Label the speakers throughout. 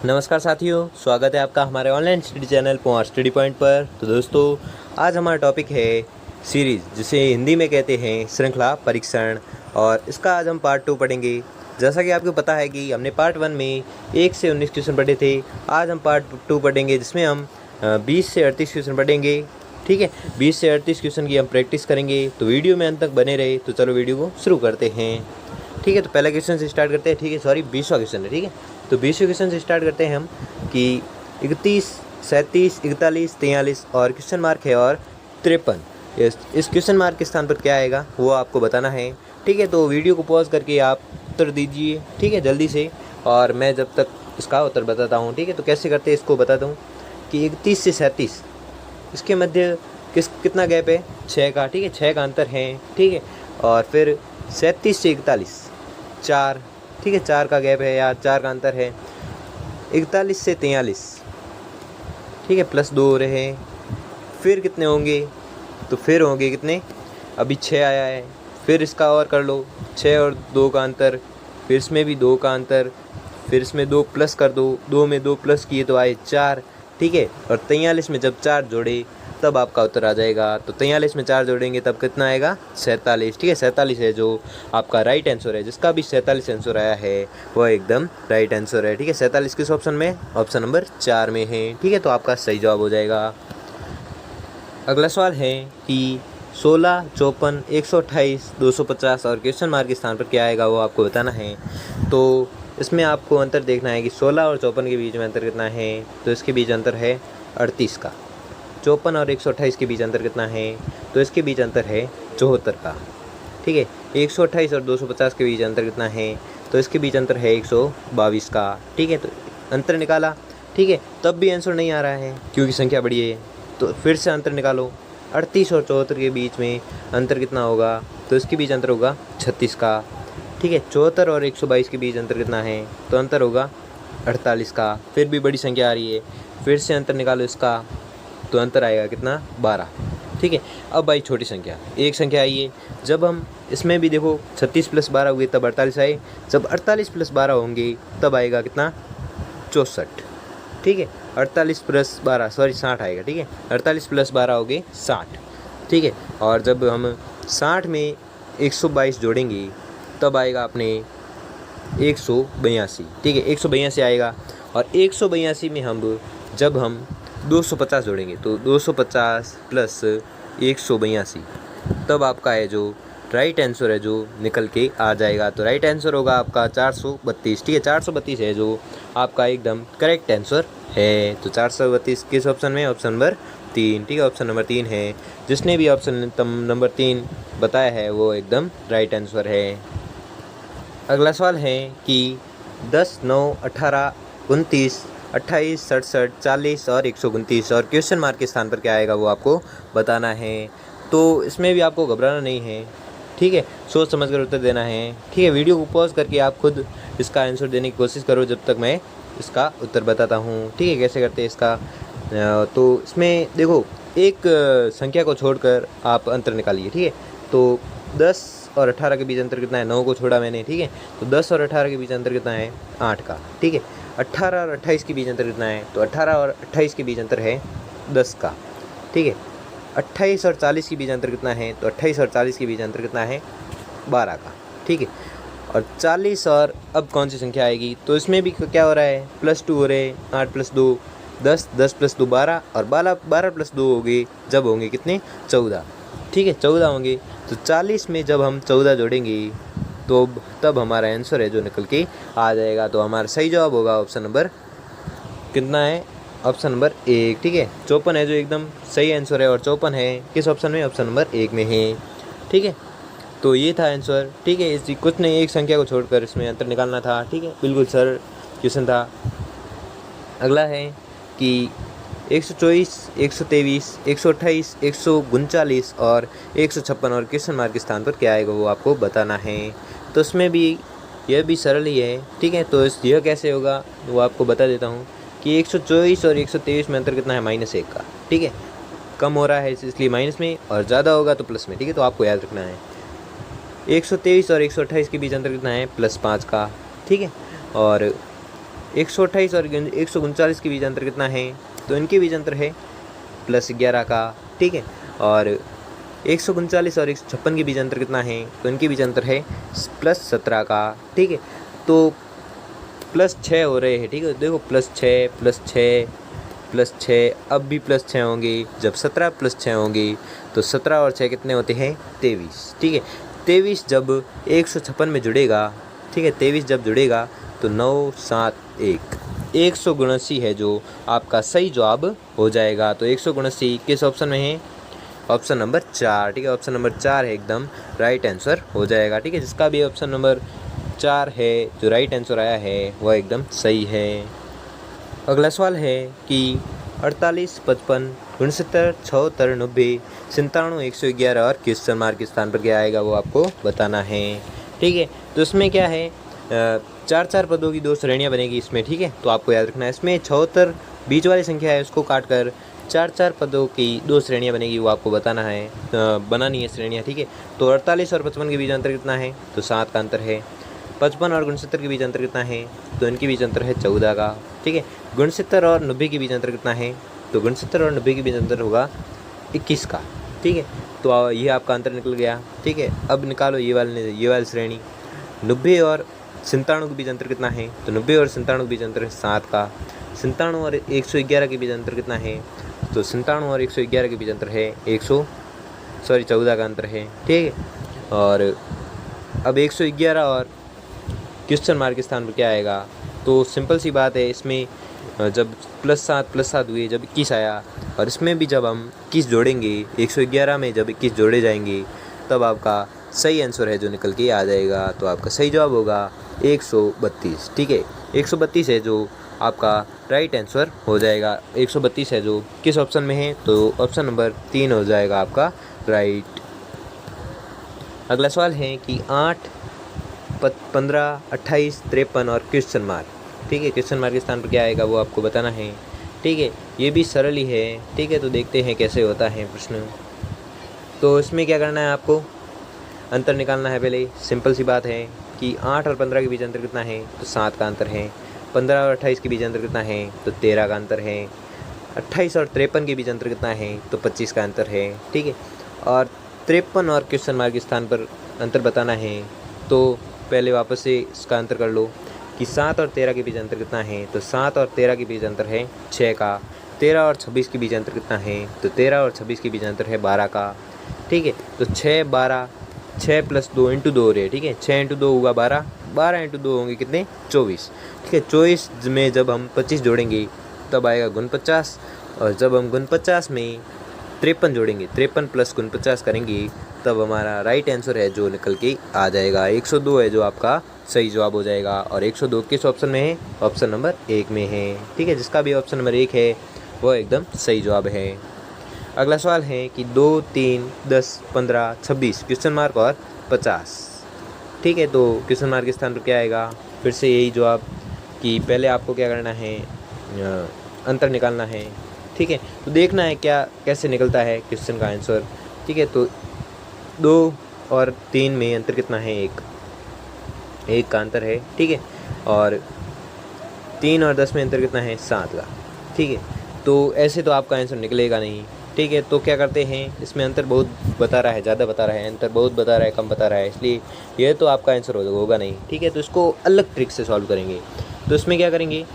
Speaker 1: नमस्कार साथियों, स्वागत है आपका हमारे ऑनलाइन स्टडी चैनल पुआर स्टडी पॉइंट पर। तो दोस्तों, आज हमारा टॉपिक है सीरीज़, जिसे हिंदी में कहते हैं श्रृंखला परीक्षण। और इसका आज हम पार्ट 2 पढ़ेंगे। जैसा कि आपको पता है कि हमने पार्ट 1 में 1 से 19 क्वेश्चन पढ़े थे। आज हम पार्ट 2 पढ़ेंगे, जिसमें हम 20 से 38 क्वेश्चन पढ़ेंगे। ठीक है, 20 से 38 क्वेश्चन की हम प्रैक्टिस करेंगे। तो वीडियो में अंत तक बने रहे। तो चलो वीडियो को शुरू करते हैं। ठीक है, तो पहला क्वेश्चन से स्टार्ट करते हैं। ठीक है, सॉरी 20वां क्वेश्चन है। ठीक है, तो 20वें क्वेश्चन से स्टार्ट करते हैं हम कि 31, 37, 41, 43 और क्वेश्चन मार्क है और 53। इस क्वेश्चन मार्क के स्थान पर क्या आएगा वो आपको बताना है। ठीक है, तो वीडियो को पॉज करके आप उत्तर दीजिए। ठीक है, जल्दी से, और मैं जब तक इसका उत्तर बताता हूँ। ठीक है, तो कैसे करते हैं इसको बताता हूँ कि 31 से 37 इसके मध्य कितना गैप है? 6 का। ठीक है, 6 का अंतर है। ठीक है, और फिर 37 से 41 4। ठीक है, 4 का गैप है यार, 4 का अंतर है। 41 से 43, ठीक है, +2 हो रहे हैं। फिर कितने होंगे? तो फिर होंगे कितने? अभी 6 आया है, फिर इसका और कर लो, 6 और 2 का अंतर, फिर इसमें भी 2 का अंतर, फिर इसमें 2 प्लस कर दो, 2 में 2 प्लस किए तो आए 4। ठीक है, और 43 में जब 4 जोड़े तब आपका उत्तर आ जाएगा। तो 43 में 4 जोड़ेंगे तब कितना आएगा? 47। ठीक है, 47 है जो आपका राइट आंसर है। जिसका भी 47 आंसर आया है वह एकदम राइट आंसर है। ठीक है, 47 किस ऑप्शन में? ऑप्शन नंबर 4 में है। ठीक है, तो आपका सही जवाब हो जाएगा। अगला सवाल है कि 16, 54, 128, 250 और क्वेश्चन मार्क के स्थान पर क्या आएगा वो आपको बताना है। तो इसमें आपको अंतर देखना है कि 16 और 54 के बीच में अंतर कितना है। तो इसके बीच अंतर है 38 का। 54 और 128 के बीच अंतर कितना है? तो इसके बीच अंतर है 74 का। ठीक है, 128 और 250 के बीच अंतर कितना है? तो इसके बीच अंतर है 122 का। ठीक है, तो अंतर निकाला। ठीक है, तब भी आंसर नहीं आ रहा है क्योंकि संख्या बड़ी है। तो फिर से अंतर निकालो। 38 और 74 के बीच में अंतर कितना होगा? तो इसके बीच अंतर होगा 36 का। ठीक है, 74 और 122 के बीच अंतर कितना है? तो अंतर होगा 48 का। फिर भी बड़ी संख्या आ रही है, फिर से अंतर निकालो इसका, तो अंतर आएगा कितना? 12। ठीक है, अब भाई छोटी संख्या, एक संख्या आई है। जब हम इसमें भी देखो 36 + 12 हुए तब 48 आए। जब 48 + 12 होंगे तब आएगा कितना? 64। ठीक है, 48 + 12 सॉरी 60 आएगा। ठीक है, 48 + 12 हो गए 60। ठीक है, और जब हम 60 में 122 जोड़ेंगे तब आएगा अपने 182। ठीक है, 182 आएगा। और 182 में जब हम 250 जोड़ेंगे तो 250 + 182 तब आपका है जो राइट आंसर है जो निकल के आ जाएगा। तो राइट आंसर होगा आपका 432। ठीक है, 432 है जो आपका एकदम करेक्ट आंसर है। तो 432 किस ऑप्शन में? Option number 3। ठीक है, ऑप्शन नंबर 3 है। जिसने भी ऑप्शन नंबर 3 बताया है वो एकदम राइट आंसर है। अगला सवाल है कि 10, 9, 18, 29, 28, 67, 40 और 129 और क्वेश्चन मार्क के स्थान पर क्या आएगा वो आपको बताना है। तो इसमें भी आपको घबराना नहीं है। ठीक है, सोच समझ कर उत्तर देना है। ठीक है, वीडियो को पॉज करके आप खुद इसका आंसर देने की कोशिश करो जब तक मैं इसका उत्तर बताता हूँ। ठीक है, कैसे करते हैं इसका? तो इसमें देखो, एक संख्या को छोड़कर आप अंतर निकालिए। ठीक है, तो 10 और 18 के बीच अंतर कितना है? 9 को छोड़ा मैंने। ठीक है, तो 10 और 18 के बीच अंतर कितना है? 8 का। ठीक है, 18 और 28 के बीच अंतर कितना है? तो 18 और 28 के बीच अंतर है 10 का। ठीक है, 28 और 40 के बीच अंतर कितना है? तो 28 और 40 के बीच अंतर कितना है? 12 का। ठीक है, और 40 और अब कौन सी संख्या आएगी? तो इसमें भी क्या हो रहा है? +2 हो रहे हैं। 8 + 2 10, 10 + 2 12 और 12 + 2 होंगे जब होंगे कितने? 14। ठीक है, 14 होंगे। तो 40 में जब हम 14 जोड़ेंगे तो तब हमारा आंसर है जो निकल के आ जाएगा। तो हमारा सही जवाब होगा ऑप्शन नंबर कितना है? Option number 1। ठीक है, 54 है जो एकदम सही आंसर है। और 54 है किस ऑप्शन में? ऑप्शन नंबर 1 में है। ठीक है, तो ये था आंसर। ठीक है, इस कुछ नहीं, एक संख्या को छोड़कर इसमें अंतर निकालना था। ठीक है, बिल्कुल सरल क्वेश्चन था। अगला है कि 124, 123, 128, 139 और 156 और क्वेश्चन मार्क के स्थान पर क्या आएगा वो आपको बताना है। तो इसमें भी यह भी सरल ही है। ठीक है, तो यह कैसे होगा वो आपको बता देता हूँ कि 124 और 123 में अंतर कितना है? -1 का। ठीक है, कम हो रहा है इसलिए माइनस में, और ज़्यादा होगा तो प्लस में। ठीक है, तो आपको याद रखना है 123 और 128 के बीच अंतर कितना है? +5 का। ठीक है, और 128 और 139 के बीच अंतर कितना है, तो इनके बीच अंतर है +11 का, ठीक है। और 139 और 156 के बीच अंतर कितना है, तो इनके बीच अंतर है +17 का, ठीक है। तो +6 हो रहे हैं, ठीक है। देखो +6 +6 +6, अब भी +6 होंगे। जब 17 +6 होंगी तो 17 और 6 कितने होते हैं, 23, ठीक है। 23 जब 156 में जुड़ेगा, ठीक है, 23 जब जुड़ेगा तो 9 7 1 179 है जो आपका सही जवाब हो जाएगा। तो 179 किस ऑप्शन में है, ऑप्शन नंबर 4, ठीक है। ऑप्शन नंबर 4 है एकदम राइट आंसर हो जाएगा, ठीक है। जिसका भी ऑप्शन नंबर 4 है जो राइट आंसर आया है वह एकदम सही है। अगला सवाल है कि 48 55 69 76 90 97 111 और क्वेश्चन मार्क के स्थान पर क्या आएगा वो आपको बताना है, ठीक है। तो इसमें क्या है, 4 पदों की 2 श्रेणियां बनेगी इसमें, ठीक है। तो आपको याद रखना है इसमें 76 बीच वाली संख्या है, उसको काट कर 4 पदों की 2 श्रेणियां बनेगी, वो आपको बताना है, बनानी है श्रेणियां, ठीक है। तो 48 और 55 के बीच अंतर कितना है, तो 7 का अंतर है। 55 और 69 के बीच अंतर कितना है, तो इनके बीच अंतर है 14 का, ठीक है। 69 और 90 के बीच अंतर कितना है, तो 69 और 90 के बीच अंतर होगा 21 का, ठीक है। तो ये आपका अंतर निकल गया, ठीक है। अब निकालो ये वाली श्रेणी। 90 और 97 के बीच अंतर कितना है, तो 90 और 97 के बीच अंतर है 7 का। 97 और 111 के बीच अंतर कितना है, तो 97 और 111 के बीच अंतर है 14 का अंतर है, ठीक है। और अब 111 और क्वेश्चन मार्क के स्थान पर क्या आएगा, तो सिंपल सी बात है, इसमें जब +7 हुए, जब 21 आया, और इसमें भी जब हम 21 जोड़ेंगे, 111 में जब 21 जोड़े जाएंगे तब आपका सही आंसर है जो निकल के आ जाएगा। तो आपका सही जवाब होगा 132, ठीक है। 132 है जो आपका राइट आंसर हो जाएगा। 132 है जो किस ऑप्शन में है, तो ऑप्शन नंबर 3 हो जाएगा आपका राइट। अगला सवाल है कि 8 15 28 53 और क्वेश्चन मार्क, ठीक है। क्वेश्चन मार्क के स्थान पर क्या आएगा वो आपको बताना है, ठीक है। ये भी सरल ही है, ठीक है। तो देखते हैं कैसे होता है प्रश्न। तो इसमें क्या करना है, आपको अंतर निकालना है। पहले सिंपल सी बात है कि 8 और 15 के बीच अंतर कितना है, तो 7 का अंतर है। 15 और 28 के बीच अंतर कितना है, तो 13 का अंतर है। 28 और 53 के बीच अंतर कितना है, तो 25 का अंतर है, ठीक है। और 53 और क्वेश्चन मार्क के स्थान पर अंतर बताना है, तो पहले वापस से इसका अंतर कर लो कि 7 और 13 के बीच अंतर कितना है, तो 7 और 13 के बीच अंतर है 6 का। 13 और 26 के बीच अंतर कितना है, तो 13 और 26 के बीच अंतर है 12 का, ठीक है। तो 6 12 6 + 2 × 2 हो रहे हैं, ठीक है। 6 × 2 होगा 12, 12 × 2 होंगे कितने, 24, ठीक है। 24 में जब हम 25 जोड़ेंगे तब आएगा 49, और जब हम 49 में 53 जोड़ेंगे, 53 + 49 करेंगे तब हमारा राइट आंसर है जो निकल के आ जाएगा 102 है जो आपका सही जवाब हो जाएगा। और 102 किस ऑप्शन में है, ऑप्शन नंबर 1 में है, ठीक है। जिसका भी ऑप्शन नंबर 1 है वह एकदम सही जवाब है। अगला सवाल है कि 2 3 10 15 26 क्वेश्चन मार्क और 50, ठीक है। तो क्वेश्चन मार्क के स्थान पर क्या आएगा, फिर से यही जवाब कि पहले आपको क्या करना है, अंतर निकालना है, ठीक है। तो देखना है क्या कैसे निकलता है क्वेश्चन का आंसर, ठीक है। तो 2 और 3 में अंतर कितना है, 1 का अंतर है, ठीक है। और 3 और 10 में अंतर कितना है, 7 का, ठीक है। तो ऐसे तो आपका आंसर निकलेगा नहीं, ठीक है। तो क्या करते हैं, इसमें अंतर बहुत बता रहा है, ज़्यादा बता रहा है, अंतर बहुत बता रहा है, कम बता रहा है, इसलिए यह तो आपका आंसर होगा नहीं, ठीक है। तो इसको अलग ट्रिक से सॉल्व करेंगे। तो इसमें क्या करेंगे,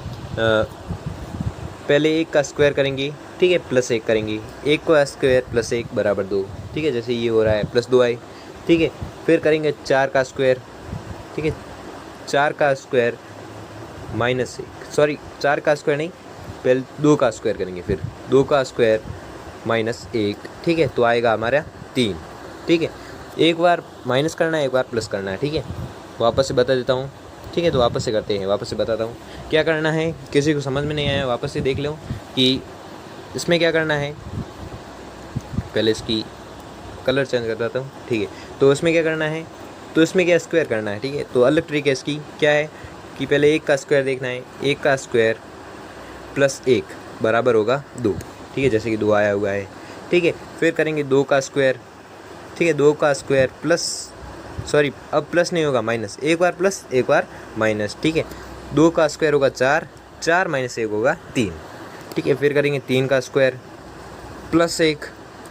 Speaker 1: पहले 1 का स्क्वायर करेंगे, ठीक है, +1 करेंगे। 1 का स्क्वायर +1 = 2, ठीक है। जैसे ये हो रहा है +2 आई, ठीक है। फिर करेंगे 4 का स्क्वायर, ठीक है। 4 का स्क्वायर -1, सॉरी 4 का स्क्वायर नहीं, पहले 2 का स्क्वायर करेंगे, फिर 2 का स्क्वायर -1, ठीक है। तो आएगा हमारा 3, ठीक है। एक बार माइनस करना है, एक बार प्लस करना है, ठीक है। वापस से बता देता हूँ, ठीक है। तो वापस से करते हैं, वापस से बताता हूँ क्या करना है। किसी को समझ में नहीं आया वापस से देख लो कि इसमें क्या करना है। पहले इसकी कलर चेंज कर देता हूँ, ठीक है। तो इसमें क्या करना है, तो इसमें क्या स्क्वायर करना है, ठीक है। तो अलग ट्रिक है इसकी, क्या है कि पहले 1 का स्क्वायर देखना है। 1 का स्क्वायर +1 बराबर होगा 2, ठीक है। जैसे कि 2 आया हुआ है, ठीक है। फिर करेंगे 2 का स्क्वायर, ठीक है। 2 का स्क्वायर प्लस, सॉरी अब प्लस नहीं होगा, माइनस, एक बार प्लस एक बार माइनस, ठीक है। 2 का स्क्वायर होगा 4, 4 माइनस 1 होगा 3, ठीक है। फिर करेंगे 3 का स्क्वायर प्लस 1,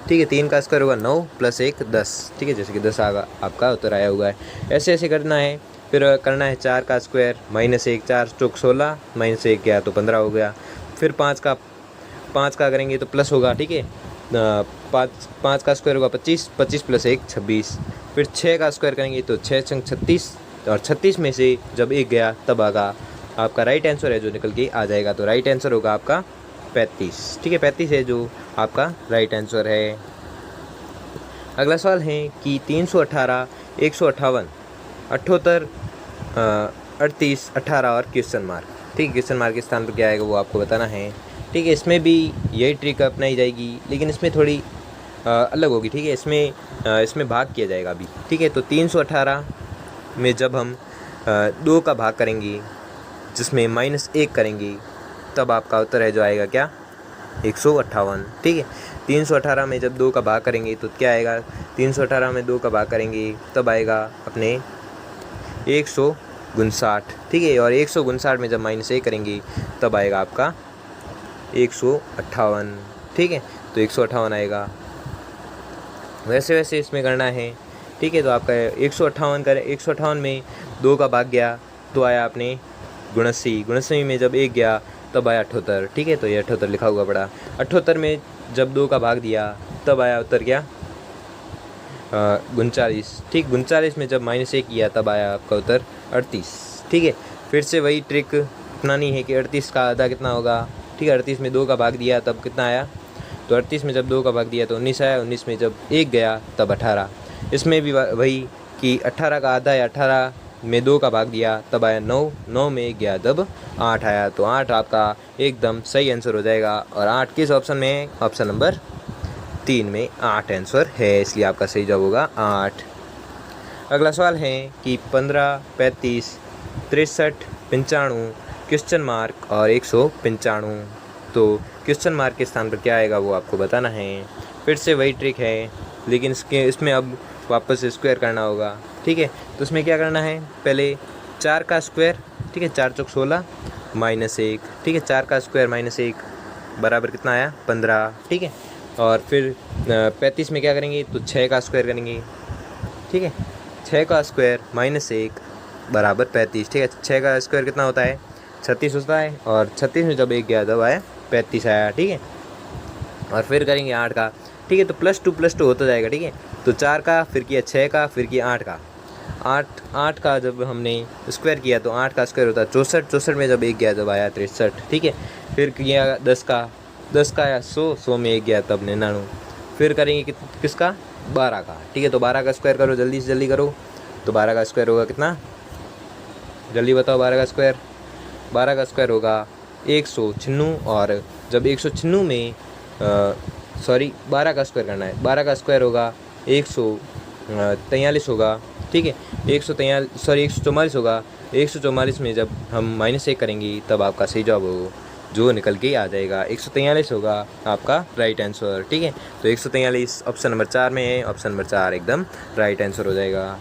Speaker 1: ठीक है। 3 का स्क्वायर होगा 9 प्लस 1 10, ठीक है। जैसे कि 10 आगा आपका उत्तर आया हुआ है। ऐसे ऐसे करना है। फिर करना है 4 का स्क्वायर माइनस 1, 4 चौक 16 माइनस 1 गया तो 15 हो गया। फिर 5 का करेंगे तो प्लस होगा, ठीक है। 5 का स्क्वायर होगा 25, 25 प्लस 1 26। फिर 6 का स्क्वायर करेंगे तो 6 छंग 36, और 36 में से जब 1 गया तब आगा आपका राइट आंसर है जो निकल के आ जाएगा। तो राइट आंसर होगा आपका 35, ठीक है। 35 है जो आपका राइट आंसर है। अगला सवाल है कि 318, 158, 78, 38, 18 और क्वेश्चन मार्क, ठीक है। क्वेश्चन मार्क के स्थान पर क्या आएगा वो आपको बताना है, ठीक है। इसमें भी यही ट्रिक अपनाई जाएगी, लेकिन इसमें थोड़ी अलग होगी, ठीक है। इसमें भाग किया जाएगा अभी, ठीक है। तो 318 में जब हम 2 का भाग करेंगे जिसमें -1 करेंगे तब आपका उत्तर है जो आएगा क्या 158, ठीक है। 318 में जब 2 का भाग करेंगे तो क्या आएगा, 318 में 2 का भाग करेंगे तब आएगा अपने 159, ठीक है। और 159 में जब -1 करेंगे तब आएगा आपका 158, ठीक है। तो 158 आएगा। वैसे वैसे इसमें करना है, ठीक है। तो आपका 158 करें, 158 में 2 का भाग गया तो आया आपने 89 में जब 1 गया तब आया 78, ठीक है। तो ये 78 लिखा हुआ पड़ा। 78 में जब 2 का भाग दिया तब आया उत्तर क्या 39, ठीक। 39 में जब -1 किया तब आया आपका उत्तर 38, ठीक है। फिर से वही ट्रिक अपनानी है कि 38 का आधा कितना होगा, ठीक है। 38 में 2 का भाग दिया तब कितना आया, तो 38 में जब 2 का भाग दिया तो 19 आया। 19 में जब 1 गया तब 18। इसमें भी वही कि 18 का आधा या 18 में 2 का भाग दिया तब आया 9, 9 में 1 गया तब 8 आया। तो 8 आपका एकदम सही आंसर हो जाएगा। और 8 किस ऑप्शन में है, ऑप्शन नंबर 3 में 8 आंसर है, इसलिए आपका सही जवाब होगा 8। अगला सवाल है कि 15, 35, 63, 95, क्वेश्चन मार्क और 195। तो क्वेश्चन मार्क के स्थान पर क्या आएगा वो आपको बताना है। फिर से वही ट्रिक है, लेकिन इसमें अब वापस स्क्वायर करना होगा, ठीक है। तो इसमें क्या करना है, पहले 4 का स्क्वायर, ठीक है। 4 चौक 16 -1, ठीक है। 4 का स्क्वायर -1 बराबर कितना आया 15, ठीक है। और फिर 35 में क्या करेंगे तो 6 का स्क्वायर करेंगे, ठीक है। 6 का स्क्वायर -1 बराबर 35, ठीक है। 6 का स्क्वायर कितना होता है 36 होता है। और 36 में जब 1 गया तब आया 35 आया, ठीक है। और फिर करेंगे 8 का, ठीक है। तो +2 होता जाएगा, ठीक है। तो 4 का, फिर किया 6 का, फिर किया 8 का। 8 का जब हमने स्क्वायर किया तो 8 का स्क्वायर होता है 64, 64 में जब 1 गया तब आया 63, ठीक है। फिर किया 10 का, 10 का आया 100, 100 में 1 गया तब 99। फिर करेंगे किसका 12 का, ठीक है। तो 12 का स्क्वायर करो, जल्दी से जल्दी करो। तो 12 का स्क्वायर होगा कितना, जल्दी बताओ। 12 का स्क्वायर, 12 का स्क्वायर होगा 196। और जब 196 में 12 का स्क्वायर करना है, 12 का स्क्वायर होगा 143 होगा, ठीक है। 144 होगा। 144 में जब हम -1 करेंगे तब आपका सही जवाब होगा जो निकल के आ जाएगा 143 होगा आपका राइट आंसर, ठीक है। तो 143 ऑप्शन नंबर 4 में है, ऑप्शन नंबर 4 एकदम राइट आंसर हो जाएगा।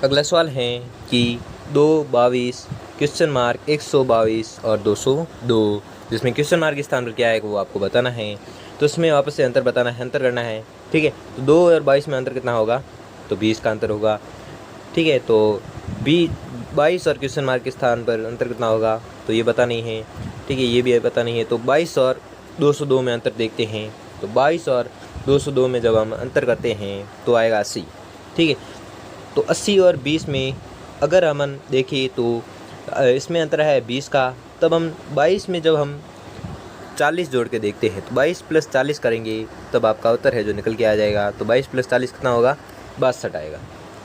Speaker 1: अगला सवाल है कि 2, 22, क्वेश्चन मार्क 122 और 202, जिसमें क्वेश्चन मार्क के स्थान पर क्या है वो आपको बताना है। तो इसमें वापस से अंतर बताना है, अंतर करना है, ठीक है। तो 2 और 22 में अंतर कितना होगा, तो 20 का अंतर होगा, ठीक है। तो 22 और क्वेश्चन मार्क के स्थान पर अंतर कितना होगा तो ये पता नहीं है, ठीक है। ये भी पता नहीं है। तो 22 और 202 में अंतर देखते हैं। तो 22 और 202 में जब हम अंतर करते हैं तो आएगा 80, ठीक है। तो 80 और 20 में अगर हम देखें तो इसमें अंतर है 20 का। तब हम 22 में जब हम 40 जोड़ के देखते हैं तो 22 + 40 करेंगे तब आपका उत्तर है जो निकल के आ जाएगा। तो 22 + 40 कितना होगा 62 आएगा,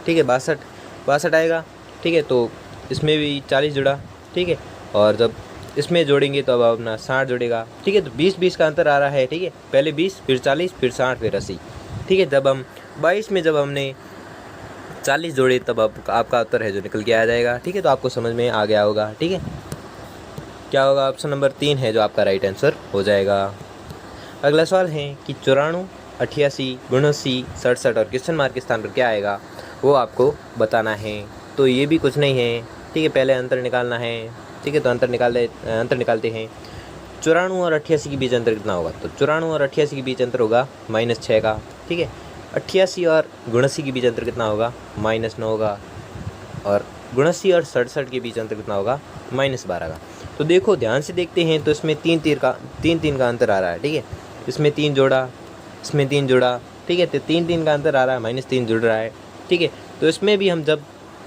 Speaker 1: ठीक है। 62 आएगा, ठीक है। तो इसमें भी 40 जुड़ा, ठीक है। और जब इसमें जोड़ेंगे तो अब अपना 60 जुड़ेगा, ठीक है। तो 20 का अंतर आ रहा है, ठीक है। पहले 20, फिर 40, फिर 60, फिर 80, ठीक है। जब हम 22 में जब हमने 40 जोड़े तब आपका उत्तर है जो निकल के आ जाएगा, ठीक है। तो आपको समझ में आ गया होगा, ठीक है। क्या होगा, ऑप्शन नंबर 3 है जो आपका राइट आंसर हो जाएगा। अगला सवाल है कि 94, 88, 79, 67 और क्वेश्चन मार्क के स्थान पर क्या आएगा वो आपको बताना है। तो ये भी कुछ नहीं है, ठीक है, पहले अंतर निकालना है। ठीक है, तो अंतर निकालते हैं। 94 और 88 के बीच अंतर कितना होगा? तो 94 और 88 के बीच अंतर होगा -6 का। ठीक है, 88 और 79 के बीच अंतर कितना होगा? -9 का। और 79 और 67 के बीच अंतर कितना होगा? -12 का। तो देखो, ध्यान से देखते हैं तो इसमें 3 का अंतर आ रहा है। ठीक है, इसमें 3 जोड़ा, इसमें 3 जोड़ा। ठीक है, तो 3 का अंतर आ रहा है, -3 जुड़ रहा है। ठीक है, तो इसमें भी हम जब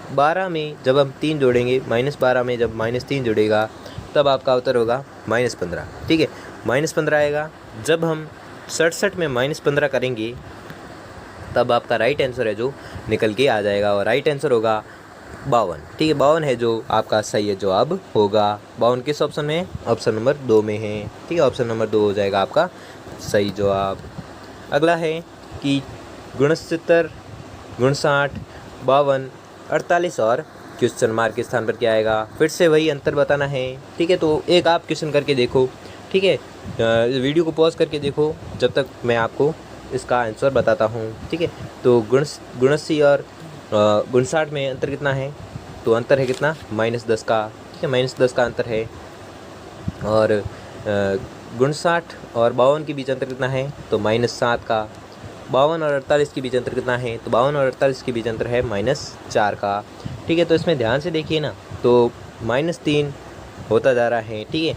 Speaker 1: 12 में जब हम 3 जोड़ेंगे, -12 में जब -3 जुड़ेगा तब आपका उत्तर होगा -15। ठीक है, -15 आएगा। जब हम 67 में -15 करेंगे तब आपका राइट आंसर है जो निकल के आ जाएगा, और राइट आंसर होगा 52। ठीक है, 52 है जो आपका सही है जवाब होगा। 52 किस ऑप्शन में है? ऑप्शन नंबर 2 में है। ठीक है, ऑप्शन नंबर 2 हो जाएगा आपका सही जवाब। अगला है कि 69, 59, 52, 48 और क्वेश्चन मार्क के स्थान पर क्या आएगा? फिर से वही अंतर बताना है। ठीक है, तो एक आप क्वेश्चन करके देखो। ठीक है, वीडियो को पॉज करके देखो जब तक मैं आपको इसका आंसर बताता हूँ। ठीक है, तो 79 और 59 में अंतर कितना है? तो अंतर है कितना? -10 का। ठीक है, -10 का अंतर है। और 59 और 52 के बीच अंतर कितना है? तो -7 का। 52 और 48 के बीच अंतर कितना है? तो 52 और 48 के बीच अंतर है -4 का। ठीक है, तो इसमें ध्यान से देखिए ना, तो -3 होता जा रहा है। ठीक है,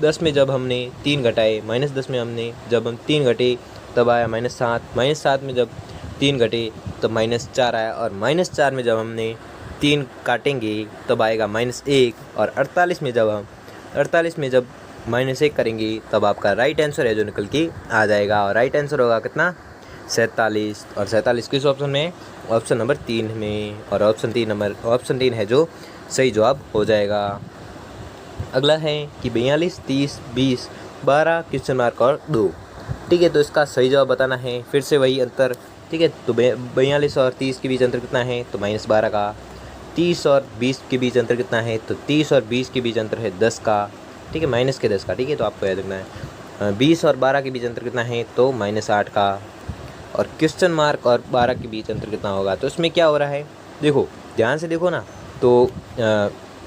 Speaker 1: 10 में जब हमने 3 घटाए, -10 में जब हम 3 घटे तब आया -7, -7 में जब 3 घटे तब -4 आया, और -4 में जब हमने 3 काटेंगे तब आएगा -1, और 48 में जब -1 करेंगे तब आपका राइट आंसर है जो निकल के आ जाएगा, और राइट आंसर होगा कितना? 47। और 47 किस ऑप्शन में? ऑप्शन नंबर 3 में, और ऑप्शन 3 है जो सही जवाब हो जाएगा। अगला है कि 42, 30, 20, 12 क्वेश्चन मार्क और 2। ठीक है, तो इसका सही जवाब बताना है। फिर से वही अंतर। ठीक है, तो 42 और 30 के बीच अंतर कितना है? तो -12 का। 30 और 20 के बीच अंतर कितना है? तो 30 और 20 के बीच अंतर है 10 का। ठीक है, -10 का। ठीक है, तो आपको याद रखना है। 20 और 12 के बीच अंतर कितना है? तो -8 का। और क्वेश्चन मार्क और 12 के बीच अंतर कितना होगा? तो इसमें क्या हो रहा है, देखो ध्यान से देखो ना, तो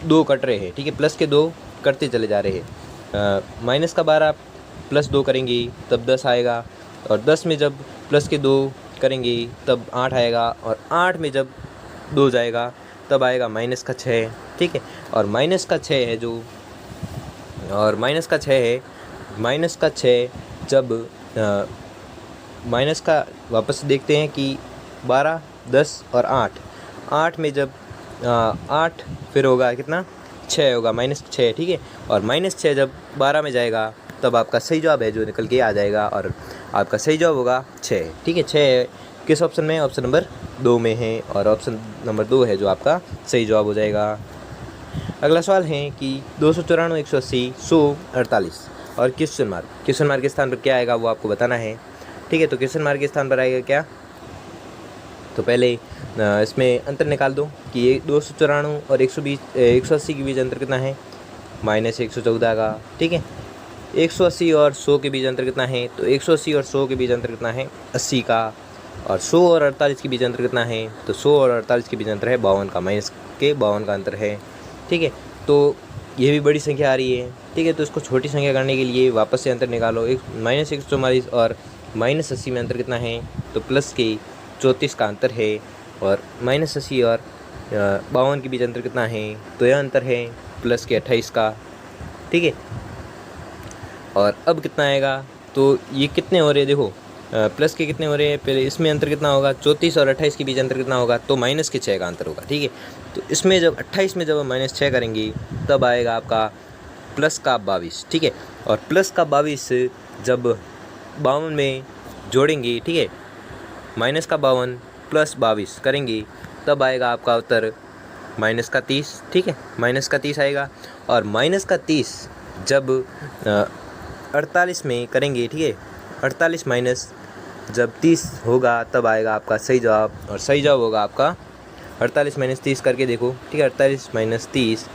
Speaker 1: 2 कट रहे हैं। ठीक है, प्लस के 2 करते चले जा रहे हैं। -12 + 2 करेंगे तब 10 आएगा, और 10 में जब प्लस के 2 करेंगे तब 8 आएगा, और 8 में जब 2 जाएगा तब आएगा -6। ठीक है, और -6 है जो, और -6 है, -6 जब माइनस का वापस से देखते हैं कि 12, 10 और 8 में जब 8 फिर होगा कितना? 6 होगा, -6। ठीक है, और -6 जब 12 में जाएगा तब आपका सही जवाब है जो निकल के आ जाएगा, और आपका सही जवाब होगा 6। ठीक है, 6 किस ऑप्शन में? ऑप्शन नंबर 2 में है, और ऑप्शन नंबर 2 है जो आपका सही जवाब हो जाएगा। अगला सवाल है कि 294, 180, 100, 48 और क्वेश्चन मार्क के स्थान पर क्या आएगा वो आपको बताना है। ठीक है, तो क्वेश्चन मार्क के स्थान पर आएगा क्या? तो पहले इसमें अंतर निकाल दो कि ये 294 और 180 के बीच अंतर कितना है? -114 का। ठीक है, 180 और 100 के बीच अंतर कितना है? तो 180 और 100 के बीच अंतर कितना है? 80 का। और 100 और 48 के बीच अंतर कितना है? तो 100 और 48 के बीच अंतर है 52 का, -52 का अंतर है। ठीक है, तो ये भी बड़ी संख्या आ रही है। ठीक है, तो इसको छोटी संख्या करने के लिए वापस से अंतर निकालो। -144 और -80 में अंतर कितना है? तो प्लस के 34 का अंतर है, और -80 और 52 के बीच अंतर कितना है? तो यह अंतर है प्लस के 28 का। ठीक है, और अब कितना आएगा? तो ये कितने हो रहे हैं देखो, प्लस के कितने हो रहे हैं? पहले इसमें अंतर कितना होगा? 34 और 28 के बीच अंतर कितना होगा? तो -6 का अंतर होगा। ठीक है, तो इसमें जब 28 में जब हम -6 करेंगे तब आएगा आपका प्लस का 22। ठीक है, और प्लस का 22 जब 52 में जोड़ेंगे, ठीक है, -52 + 22 करेंगे तब आएगा आपका उत्तर -30। ठीक है, -30 आएगा, और -30 जब 48 में करेंगे, ठीक है, 48 माइनस जब 30 होगा तब आएगा आपका सही जवाब, और सही जवाब होगा आपका 48 - 30 करके देखो। ठीक है, 48 - 30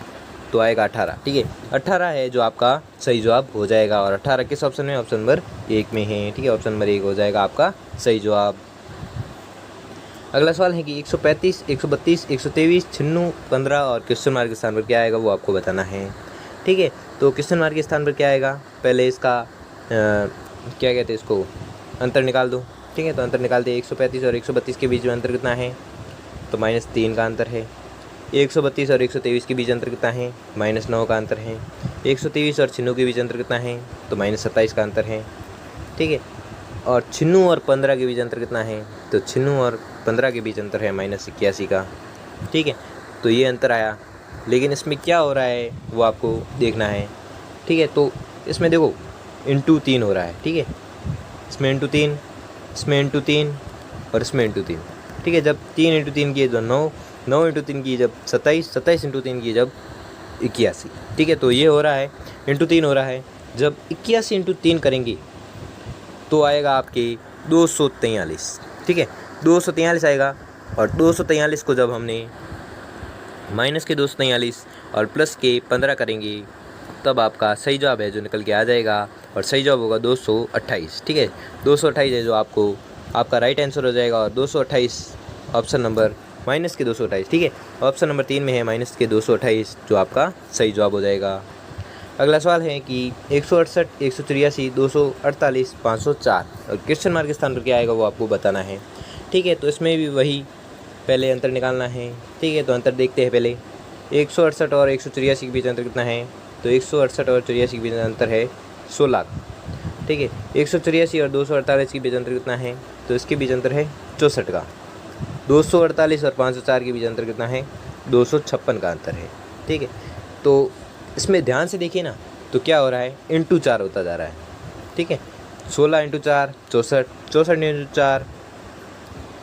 Speaker 1: तो आएगा 18। ठीक है, 18 है जो आपका सही जवाब हो जाएगा, और 18 किस ऑप्शन में? ऑप्शन नंबर 1 में है। ठीक है, ऑप्शन नंबर 1 हो जाएगा आपका सही जवाब। अगला सवाल है कि 135, 132, 123, 96, 15 और क्वेश्चन मार्क के स्थान पर क्या आएगा वो आपको बताना है। ठीक है, तो क्वेश्चन मार्क के स्थान पर क्या आएगा, पहले इसका क्या कहते हैं, इसको अंतर निकाल दो। ठीक है, तो अंतर निकालते हैं। 135 और 132 के बीच में अंतर कितना है, तो -3 का अंतर है। 132 और 123 के बीच अंतर कितना है, -9 का अंतर है। 123 और 96 के बीच अंतर कितना है, तो -27 का अंतर है। ठीक है, और 96 और 15 के बीच अंतर कितना है, तो 96 और 15 के बीच अंतर है -81 का। ठीक है, तो ये अंतर आया, लेकिन इसमें क्या हो रहा है वो आपको देखना है। ठीक है, तो इसमें देखो इंटू 3 हो रहा है। ठीक है, इसमें इंटू 3, इसमें इंटू 3 और इसमें इंटू 3। ठीक है, जब 3 इंटू 3 किए तो 9, 9 इंटू 3 किए जब 27, 27 इंटू 3 किए जब 81। ठीक है, तो ये हो रहा है इंटू 3 हो रहा है। जब 81 इंटू 3 करेंगे तो आएगा आपके 243। ठीक है, 243 आएगा, और 243 को जब हमने माइनस के 243 और प्लस के 15 करेंगे तब आपका सही जवाब है जो निकल के आ जाएगा, और सही जवाब होगा 228। ठीक है, 228 है जो आपका राइट आंसर हो जाएगा, और 228 ऑप्शन नंबर -228। ठीक है, ऑप्शन नंबर 3 में है -228 जो आपका सही जवाब हो जाएगा। अगला सवाल है कि 168, 183, 248, 504 और क्वेश्चन मार्क के स्थान पर क्या आएगा वो आपको बताना है। ठीक है, तो इसमें भी वही पहले अंतर निकालना है। ठीक है, तो अंतर देखते हैं पहले। 168 और 183 के बीच अंतर कितना है, तो 168 और 84 के बीच अंतर है 16 का। ठीक है, 183 और 248 के बीच अंतर कितना है, तो इसके बीच अंतर है 64 का। 248 और 504 के बीच अंतर कितना है, 256 का अंतर है। ठीक है, तो इसमें ध्यान से देखिए ना, तो क्या हो रहा है, इंटू 4 होता जा रहा है। ठीक है, 16 इंटू 4 64, 64 इंटू 4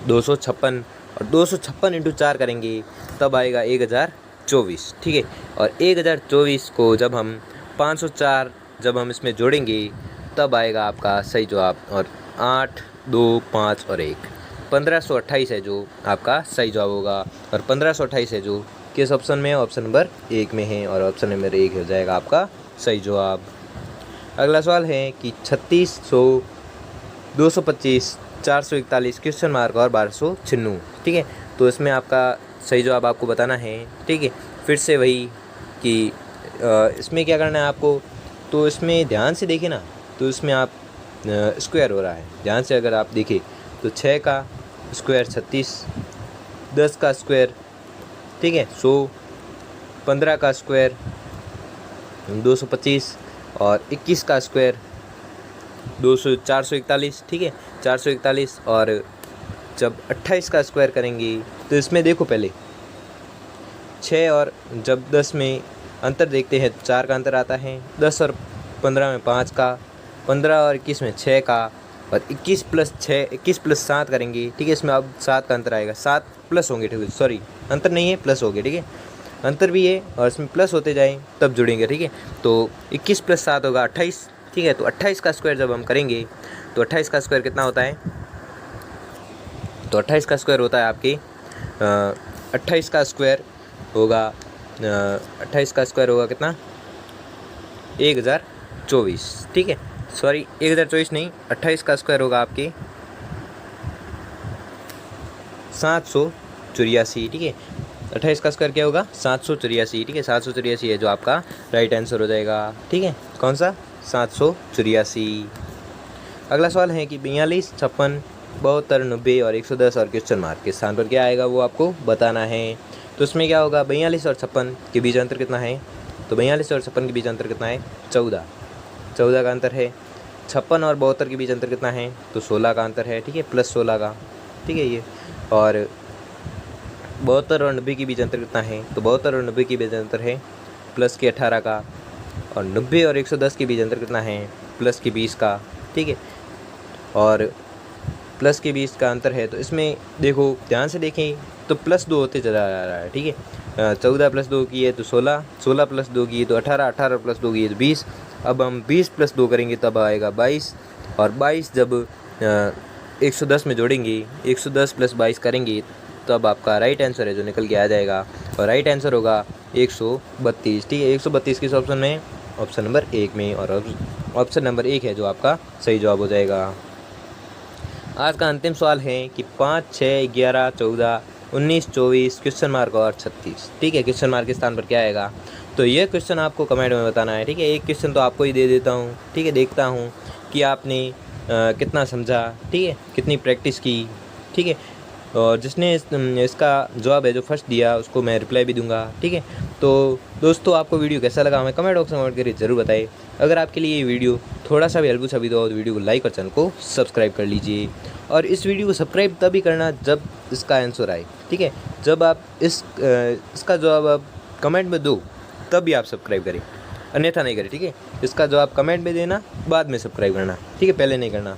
Speaker 1: 256, और 256 इंटू 4 करेंगे तब आएगा 1024। ठीक है, और 1024 को जब हम 504 जब हम इसमें जोड़ेंगे तब आएगा आपका सही जवाब, और 8, 2, 5 और 1 1528 है जो आपका सही जवाब होगा, और 1528 है जो किस ऑप्शन में है, ऑप्शन नंबर 1 में है, और ऑप्शन नंबर 1 हो जाएगा आपका सही जवाब। अगला सवाल है कि 3600, 225, 441 क्वेश्चन मार्क और 1296। ठीक है, तो इसमें आपका सही जवाब आपको बताना है। ठीक है, फिर से वही कि इसमें क्या करना है आपको, तो इसमें ध्यान से देखें ना, तो इसमें आप स्क्वायर हो रहा है, ध्यान से अगर आप देखें तो 6 का स्क्वायर 36, 10 का स्क्वायर, ठीक है 100, 15 का स्क्वायर 225 और 21 का स्क्वायर 441। ठीक है, 441, और जब 28 का स्क्वायर करेंगे तो इसमें देखो पहले 6 और जब 10 में अंतर देखते हैं, 4 का अंतर आता है, 10 और 15 में 5 का, 15 और 21 में 6 का, और 21 प्लस 6, 21 प्लस 7 करेंगे। ठीक है, इसमें अब 7 का अंतर आएगा, 7 प्लस होंगे। ठीक है, सॉरी अंतर नहीं है, प्लस हो गए। ठीक है, अंतर भी है और इसमें प्लस होते जाएँ तब जुड़ेंगे। ठीक है, तो 21 प्लस 7 होगा 28। ठीक है, तो 28 का स्क्वायर जब हम करेंगे तो 28 का स्क्वायर कितना होता है, तो 28 का स्क्वायर होता है आपकी 28 का स्क्वायर होगा 28 का स्क्वायर होगा कितना, 1024। ठीक है, सॉरी 1024 नहीं, 28 का स्क्वायर होगा आपके 784। ठीक है, 28 का स्क्वायर क्या होगा, 784। ठीक है, 784 है जो आपका राइट आंसर हो जाएगा। ठीक है, कौन सा, 784। अगला सवाल है कि 42, 56, 72, 90 और 110 और क्वेश्चन मार्क के स्थान पर क्या आएगा वो आपको बताना है। तो इसमें क्या होगा, 42 और 56 के बीच अंतर कितना है, तो 42 और 56 के बीच अंतर कितना है, 14 का अंतर है। 56 और 72 के बीच अंतर कितना है, तो 16 का अंतर है। ठीक है, प्लस 16 का। ठीक है, ये और 72 और 90 के बीच अंतर कितना है, तो 72 और 90 के बीच अंतर है प्लस के 18 का, और 90 और 110 के बीच अंतर कितना है, प्लस के 20 का। ठीक है, और प्लस के 20 का अंतर है, तो इसमें देखो ध्यान से देखें तो प्लस 2 होते चला जा रहा है। ठीक है, 14 प्लस 2 की है तो 16, 16 प्लस 2 की है तो 18, 18 प्लस 2 की है तो 20। अब हम 20 प्लस 2 करेंगे तब आएगा 22, और 22 जब 110 में जोड़ेंगे, 110 प्लस 22 करेंगे तब आपका राइट आंसर है जो निकल के आ जाएगा, और राइट आंसर होगा 132। ठीक है, 132 किस ऑप्शन में, ऑप्शन नंबर 1 में, और ऑप्शन नंबर 1 है जो आपका सही जवाब हो जाएगा। आज का अंतिम सवाल है कि 5, 6, 11, 14, 19, 24 क्वेश्चन मार्क और 36। ठीक है, क्वेश्चन मार्क के स्थान पर क्या आएगा, तो ये क्वेश्चन आपको कमेंट में बताना है। ठीक है, एक क्वेश्चन तो आपको ही दे देता हूँ। ठीक है, देखता हूँ कि आपने कितना समझा, ठीक है, कितनी प्रैक्टिस की। ठीक है, और जिसने इसका जवाब है जो फर्स्ट दिया उसको मैं रिप्लाई भी दूंगा। ठीक है, तो दोस्तों आपको वीडियो कैसा लगा हमें कमेंट बॉक्स में कमेंट करके ज़रूर बताइए। अगर आपके लिए ये वीडियो थोड़ा सा भी हेल्पफुल साबित हो तो वीडियो को लाइक और चैनल को सब्सक्राइब कर लीजिए। और इस वीडियो को सब्सक्राइब तभी करना जब इसका आंसर आए। ठीक है, जब आप इसका जवाब आप कमेंट में दो तभी आप सब्सक्राइब करें, अन्यथा नहीं करें। ठीक है, इसका जवाब कमेंट में देना, बाद में सब्सक्राइब करना। ठीक है, पहले नहीं करना।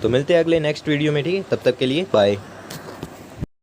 Speaker 1: तो मिलते हैं अगले नेक्स्ट वीडियो में। ठीक है, तब तक के लिए बाय।